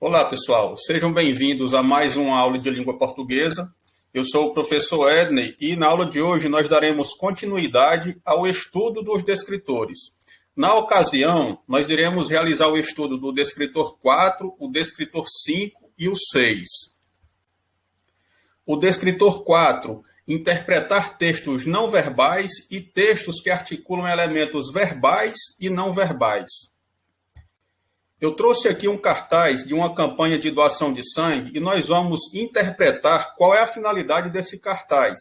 Olá, pessoal. Sejam bem-vindos a mais uma aula de língua portuguesa. Eu sou o professor Edney e na aula de hoje nós daremos continuidade ao estudo dos descritores. Na ocasião, nós iremos realizar o estudo do descritor 4, o descritor 5 e o 6. O descritor 4, interpretar textos não verbais e textos que articulam elementos verbais e não verbais. Eu trouxe aqui um cartaz de uma campanha de doação de sangue e nós vamos interpretar qual é a finalidade desse cartaz,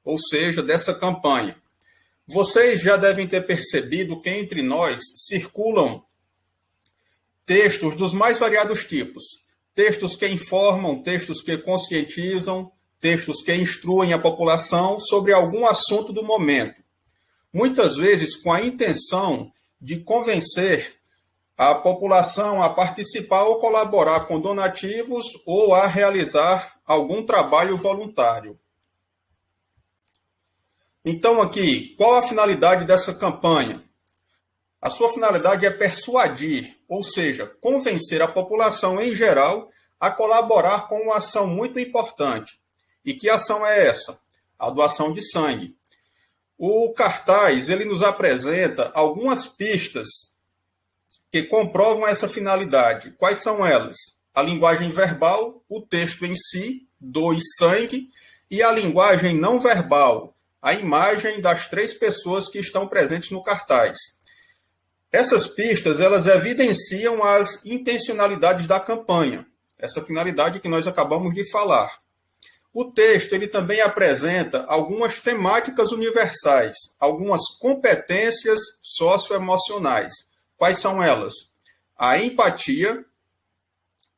ou seja, dessa campanha. Vocês já devem ter percebido que entre nós circulam textos dos mais variados tipos. Textos que informam, textos que conscientizam, textos que instruem a população sobre algum assunto do momento. Muitas vezes com a intenção de convencer a população a participar ou colaborar com donativos ou a realizar algum trabalho voluntário. Então, aqui, qual a finalidade dessa campanha? A sua finalidade é persuadir, ou seja, convencer a população em geral a colaborar com uma ação muito importante. E que ação é essa? A doação de sangue. O cartaz, ele nos apresenta algumas pistas que comprovam essa finalidade. Quais são elas? A linguagem verbal, o texto em si, doe sangue, e a linguagem não verbal, a imagem das 3 pessoas que estão presentes no cartaz. Essas pistas, elas evidenciam as intencionalidades da campanha, essa finalidade que nós acabamos de falar. O texto, ele também apresenta algumas temáticas universais, algumas competências socioemocionais. Quais são elas? A empatia,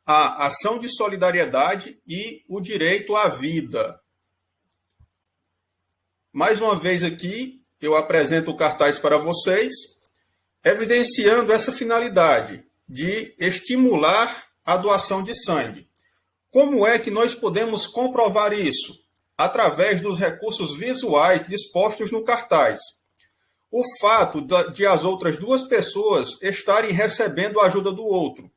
a ação de solidariedade e o direito à vida. Mais uma vez aqui, eu apresento o cartaz para vocês, evidenciando essa finalidade de estimular a doação de sangue. Como é que nós podemos comprovar isso? Através dos recursos visuais dispostos no cartaz. O fato de as outras 2 pessoas estarem recebendo a ajuda do outro.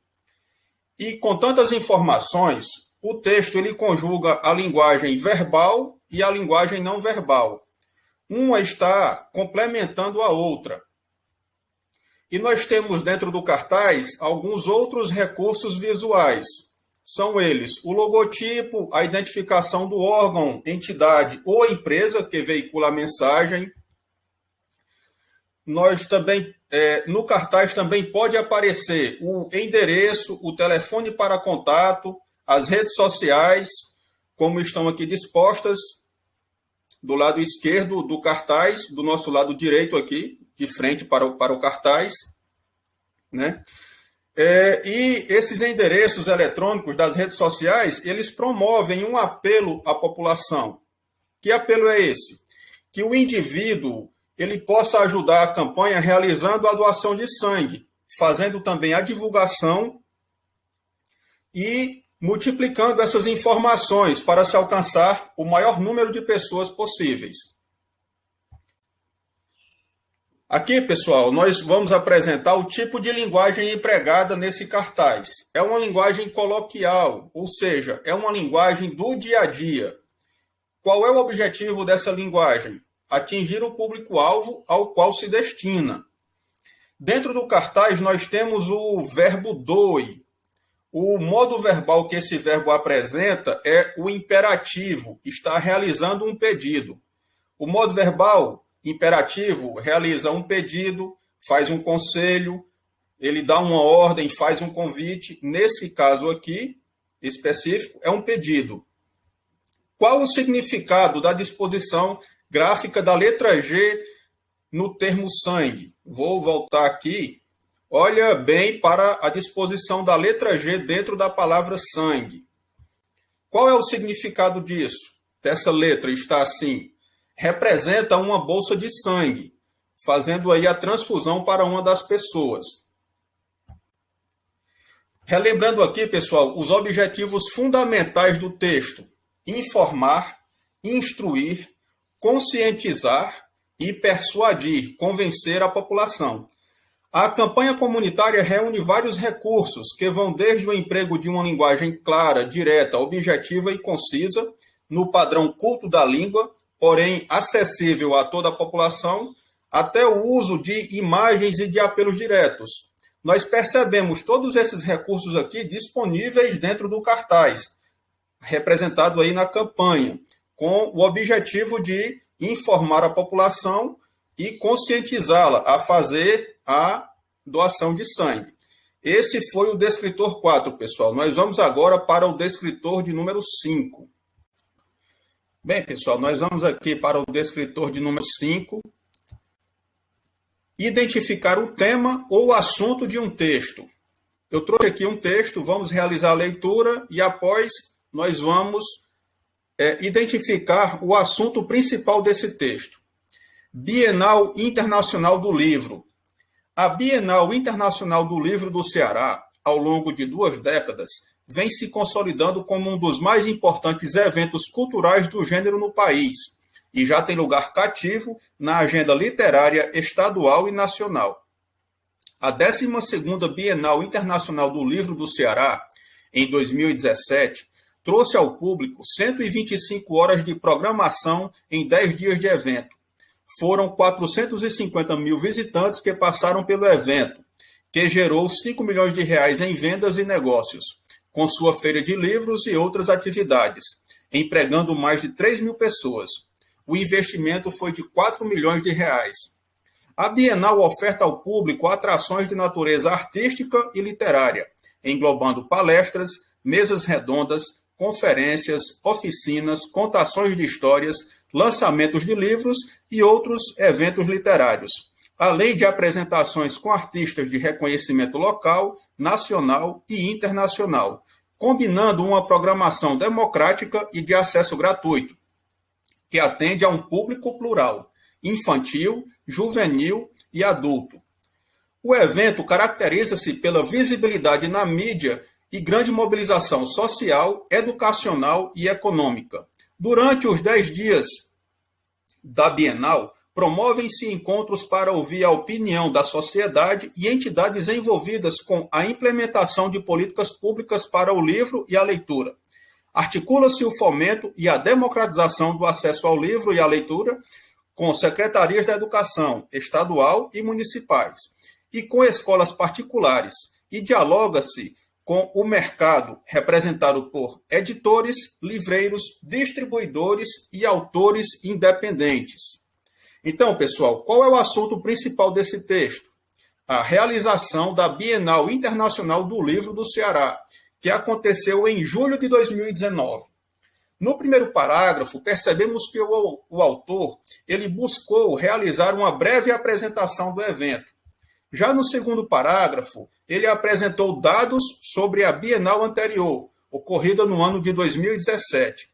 E com tantas informações, o texto ele conjuga a linguagem verbal e a linguagem não verbal. Uma está complementando a outra. E nós temos dentro do cartaz alguns outros recursos visuais. São eles o logotipo, a identificação do órgão, entidade ou empresa que veicula a mensagem. Nós também, no cartaz também pode aparecer o endereço, o telefone para contato, as redes sociais, como estão aqui dispostas do lado esquerdo do cartaz, do nosso lado direito aqui, de frente para o cartaz, né? E esses endereços eletrônicos das redes sociais, eles promovem um apelo à população. Que apelo é esse? Que o indivíduo ele possa ajudar a campanha realizando a doação de sangue, fazendo também a divulgação e multiplicando essas informações para se alcançar o maior número de pessoas possíveis. Aqui, pessoal, nós vamos apresentar o tipo de linguagem empregada nesse cartaz. É uma linguagem coloquial, ou seja, é uma linguagem do dia a dia. Qual é o objetivo dessa linguagem? Atingir o público-alvo ao qual se destina. Dentro do cartaz, nós temos o verbo doe. O modo verbal que esse verbo apresenta é o imperativo, está realizando um pedido. O modo verbal imperativo realiza um pedido, faz um conselho, ele dá uma ordem, faz um convite. Nesse caso aqui, específico, é um pedido. Qual o significado da disposição gráfica da letra G no termo sangue? Vou voltar aqui. Olha bem para a disposição da letra G dentro da palavra sangue. Qual é o significado disso? Dessa letra está assim. Representa uma bolsa de sangue, fazendo aí a transfusão para uma das pessoas. Relembrando aqui, pessoal, os objetivos fundamentais do texto: informar, instruir, conscientizar e persuadir, convencer a população. A campanha comunitária reúne vários recursos que vão desde o emprego de uma linguagem clara, direta, objetiva e concisa, no padrão culto da língua, porém acessível a toda a população, até o uso de imagens e de apelos diretos. Nós percebemos todos esses recursos aqui disponíveis dentro do cartaz, representado aí na campanha, com o objetivo de informar a população e conscientizá-la a fazer a doação de sangue. Esse foi o descritor 4, pessoal. Nós vamos agora para o descritor de número 5. Bem, pessoal, nós vamos aqui para o descritor de número 5. Identificar o tema ou o assunto de um texto. Eu trouxe aqui um texto, vamos realizar a leitura e após nós vamos identificar o assunto principal desse texto. Bienal Internacional do Livro. A Bienal Internacional do Livro do Ceará, ao longo de 2 décadas, vem se consolidando como um dos mais importantes eventos culturais do gênero no país e já tem lugar cativo na agenda literária estadual e nacional. A 12ª Bienal Internacional do Livro do Ceará, em 2017, trouxe ao público 125 horas de programação em 10 dias de evento. Foram 450 mil visitantes que passaram pelo evento, que gerou 5 milhões de reais em vendas e negócios, com sua feira de livros e outras atividades, empregando mais de 3 mil pessoas. O investimento foi de 4 milhões de reais. A Bienal oferta ao público atrações de natureza artística e literária, englobando palestras, mesas redondas, conferências, oficinas, contações de histórias, lançamentos de livros e outros eventos literários, além de apresentações com artistas de reconhecimento local, nacional e internacional, combinando uma programação democrática e de acesso gratuito, que atende a um público plural, infantil, juvenil e adulto. O evento caracteriza-se pela visibilidade na mídia e grande mobilização social, educacional e econômica. Durante os 10 dias da Bienal, promovem-se encontros para ouvir a opinião da sociedade e entidades envolvidas com a implementação de políticas públicas para o livro e a leitura. Articula-se o fomento e a democratização do acesso ao livro e à leitura com secretarias da educação estadual e municipais e com escolas particulares e dialoga-se com o mercado representado por editores, livreiros, distribuidores e autores independentes. Então, pessoal, qual é o assunto principal desse texto? A realização da Bienal Internacional do Livro do Ceará, que aconteceu em julho de 2019. No primeiro parágrafo, percebemos que o autor ele buscou realizar uma breve apresentação do evento. Já no segundo parágrafo, ele apresentou dados sobre a Bienal anterior, ocorrida no ano de 2017.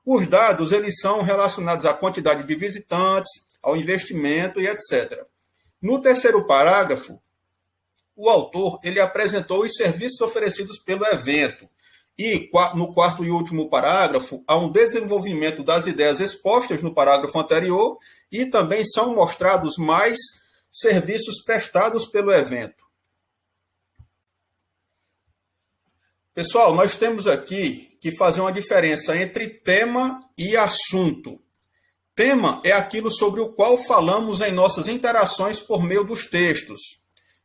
Os dados eles são relacionados à quantidade de visitantes, ao investimento e etc. No terceiro parágrafo, o autor ele apresentou os serviços oferecidos pelo evento. E no quarto e último parágrafo, há um desenvolvimento das ideias expostas no parágrafo anterior e também são mostrados mais serviços prestados pelo evento. Pessoal, nós temos aqui que fazer uma diferença entre tema e assunto. Tema é aquilo sobre o qual falamos em nossas interações por meio dos textos.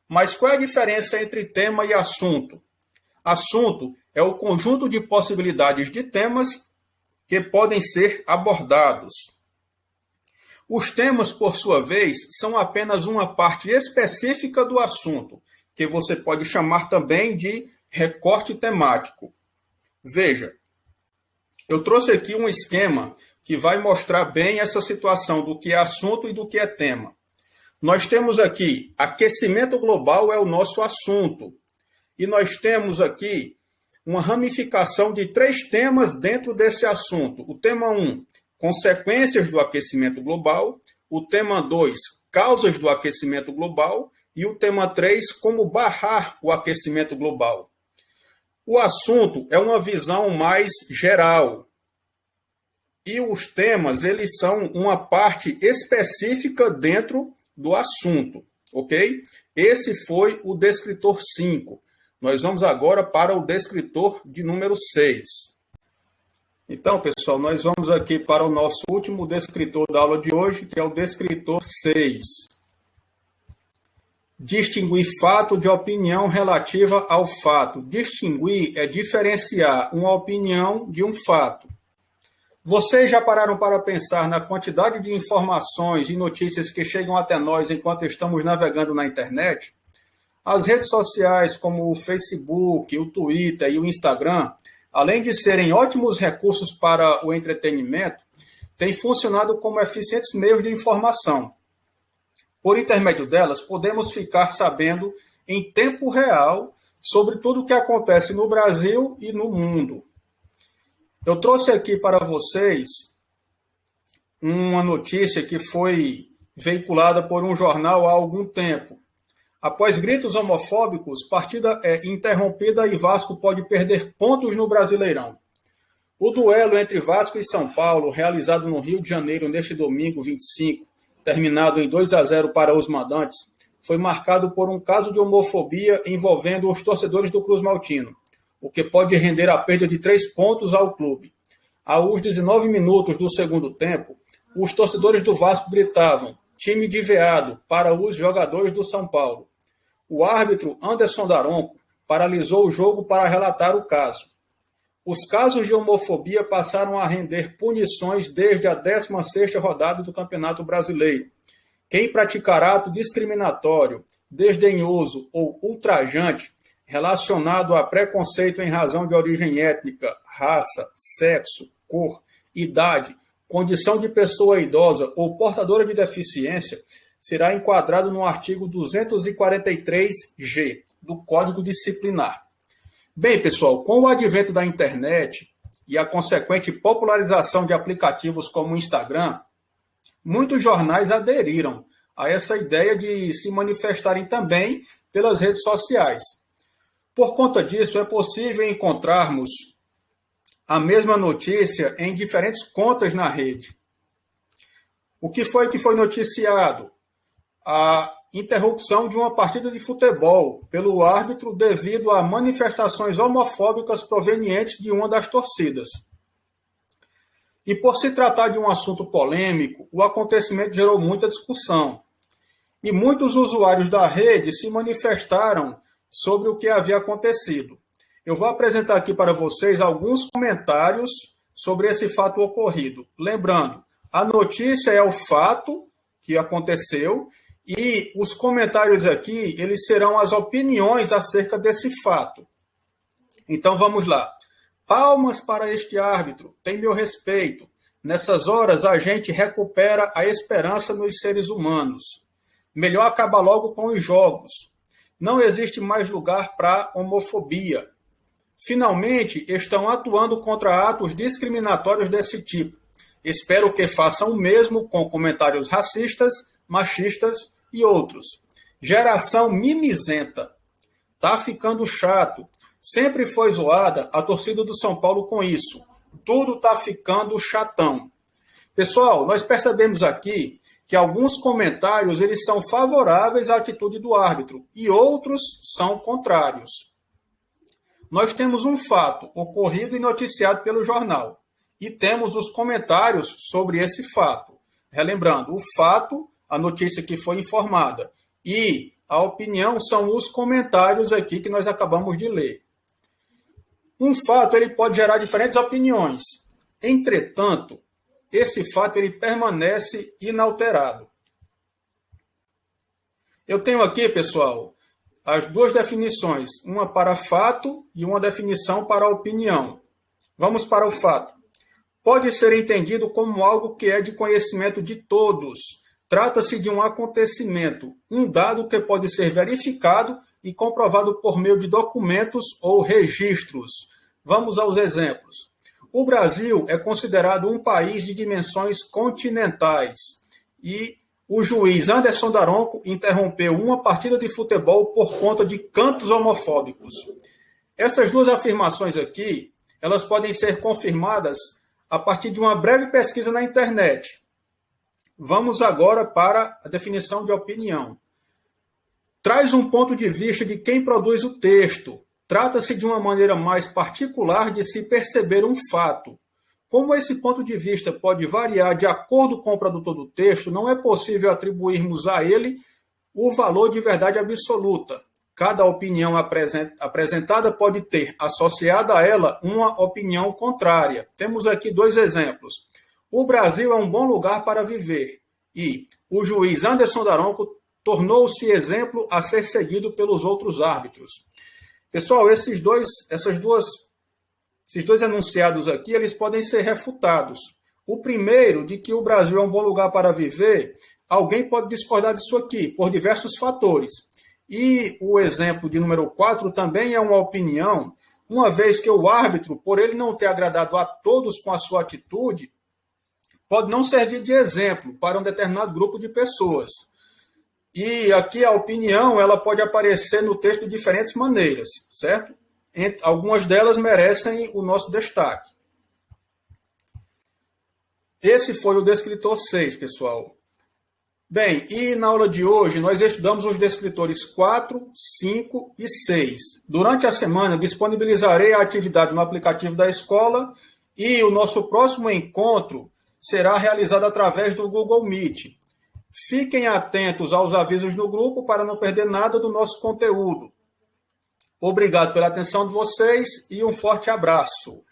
Mas qual é a diferença entre tema e assunto? Assunto é o conjunto de possibilidades de temas que podem ser abordados. Os temas, por sua vez, são apenas uma parte específica do assunto, que você pode chamar também de recorte temático. Veja, eu trouxe aqui um esquema que vai mostrar bem essa situação do que é assunto e do que é tema. Nós temos aqui, aquecimento global é o nosso assunto. E nós temos aqui uma ramificação de 3 temas dentro desse assunto. O tema 1, consequências do aquecimento global. O tema 2, causas do aquecimento global. E o tema 3, como barrar o aquecimento global. O assunto é uma visão mais geral. E os temas, eles são uma parte específica dentro do assunto. ok? Esse foi o descritor 5. Nós vamos agora para o descritor de número 6. Então, pessoal, nós vamos aqui para o nosso último descritor da aula de hoje, que é o descritor 6. Distinguir fato de opinião relativa ao fato. Distinguir é diferenciar uma opinião de um fato. Vocês já pararam para pensar na quantidade de informações e notícias que chegam até nós enquanto estamos navegando na internet? As redes sociais como o Facebook, o Twitter e o Instagram, além de serem ótimos recursos para o entretenimento, têm funcionado como eficientes meios de informação. Por intermédio delas, podemos ficar sabendo em tempo real sobre tudo o que acontece no Brasil e no mundo. Eu trouxe aqui para vocês uma notícia que foi veiculada por um jornal há algum tempo. Após gritos homofóbicos, partida é interrompida e Vasco pode perder pontos no Brasileirão. O duelo entre Vasco e São Paulo, realizado no Rio de Janeiro neste domingo 25, terminado em 2-0 para os mandantes, foi marcado por um caso de homofobia envolvendo os torcedores do Cruz Maltino, o que pode render a perda de 3 pontos ao clube. Aos 19 minutos do segundo tempo, os torcedores do Vasco gritavam "time de veado" para os jogadores do São Paulo. O árbitro Anderson Daronco paralisou o jogo para relatar o caso. Os casos de homofobia passaram a render punições desde a 16ª rodada do Campeonato Brasileiro. Quem praticar ato discriminatório, desdenhoso ou ultrajante relacionado a preconceito em razão de origem étnica, raça, sexo, cor, idade, condição de pessoa idosa ou portadora de deficiência, será enquadrado no artigo 243-G do Código Disciplinar. Bem, pessoal, com o advento da internet e a consequente popularização de aplicativos como o Instagram, muitos jornais aderiram a essa ideia de se manifestarem também pelas redes sociais. Por conta disso, é possível encontrarmos a mesma notícia em diferentes contas na rede. O que foi noticiado? A interrupção de uma partida de futebol pelo árbitro devido a manifestações homofóbicas provenientes de uma das torcidas. E por se tratar de um assunto polêmico, o acontecimento gerou muita discussão. E muitos usuários da rede se manifestaram sobre o que havia acontecido. Eu vou apresentar aqui para vocês alguns comentários sobre esse fato ocorrido. Lembrando, a notícia é o fato que aconteceu e os comentários aqui, eles serão as opiniões acerca desse fato. Então vamos lá. Palmas para este árbitro, tem meu respeito. Nessas horas a gente recupera a esperança nos seres humanos. Melhor acabar logo com os jogos. Não existe mais lugar para homofobia. Finalmente estão atuando contra atos discriminatórios desse tipo. Espero que façam o mesmo com comentários racistas, machistas e outros. Geração mimizenta. Tá ficando chato. Sempre foi zoada a torcida do São Paulo com isso. Tudo tá ficando chatão. Pessoal, nós percebemos aqui que alguns comentários eles são favoráveis à atitude do árbitro e outros são contrários. Nós temos um fato ocorrido e noticiado pelo jornal e temos os comentários sobre esse fato. Relembrando, o fato, a notícia que foi informada, e a opinião são os comentários aqui que nós acabamos de ler. Um fato ele pode gerar diferentes opiniões. Entretanto, esse fato ele permanece inalterado. Eu tenho aqui, pessoal, as duas definições, uma para fato e uma definição para opinião. Vamos para o fato. Pode ser entendido como algo que é de conhecimento de todos. Trata-se de um acontecimento, um dado que pode ser verificado e comprovado por meio de documentos ou registros. Vamos aos exemplos. O Brasil é considerado um país de dimensões continentais e o juiz Anderson Daronco interrompeu uma partida de futebol por conta de cantos homofóbicos. Essas duas afirmações aqui, elas podem ser confirmadas a partir de uma breve pesquisa na internet. Vamos agora para a definição de opinião. traz um ponto de vista de quem produz o texto. Trata-se de uma maneira mais particular de se perceber um fato. Como esse ponto de vista pode variar de acordo com o produtor do texto, não é possível atribuirmos a ele o valor de verdade absoluta. Cada opinião apresentada pode ter associada a ela uma opinião contrária. Temos aqui 2 exemplos. O Brasil é um bom lugar para viver. E o juiz Anderson Daronco tornou-se exemplo a ser seguido pelos outros árbitros. Pessoal, esses dois enunciados aqui, eles podem ser refutados. O primeiro, de que o Brasil é um bom lugar para viver, alguém pode discordar disso aqui, por diversos fatores. E o exemplo de número 4 também é uma opinião, uma vez que o árbitro, por ele não ter agradado a todos com a sua atitude, pode não servir de exemplo para um determinado grupo de pessoas. E aqui a opinião ela pode aparecer no texto de diferentes maneiras, certo? Algumas delas merecem o nosso destaque. Esse foi o descritor 6, pessoal. Bem, e na aula de hoje nós estudamos os descritores 4, 5 e 6. Durante a semana disponibilizarei a atividade no aplicativo da escola e o nosso próximo encontro será realizado através do Google Meet. Fiquem atentos aos avisos no grupo para não perder nada do nosso conteúdo. Obrigado pela atenção de vocês e um forte abraço.